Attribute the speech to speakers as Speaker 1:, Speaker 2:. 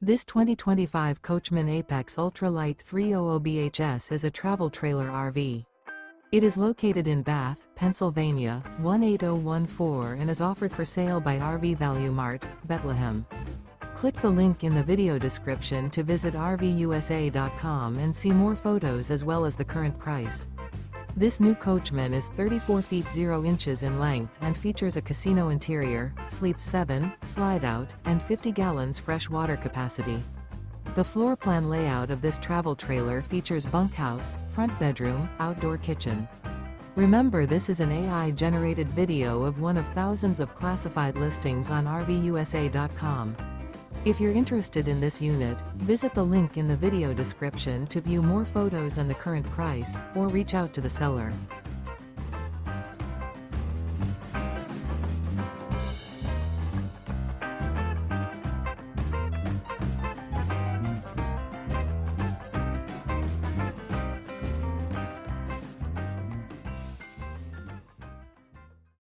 Speaker 1: This 2025 Coachmen Apex Ultra-Lite 300 BHS is a travel trailer RV. It is located in Bath, Pennsylvania, 18014 and is offered for sale by RV Value Mart, Behtlehem. Click the link in the video description to visit RVUSA.com and see more photos as well as the current price. This new Coachmen is 34 feet 0 inches in length and features a casino interior, sleeps 7, slide-out, and 50 gallons fresh water capacity. The floor plan layout of this travel trailer features bunkhouse, front bedroom, outdoor kitchen. Remember, this is an AI-generated video of one of thousands of classified listings on RVUSA.com. If you're interested in this unit, visit the link in the video description to view more photos and the current price, or reach out to the seller.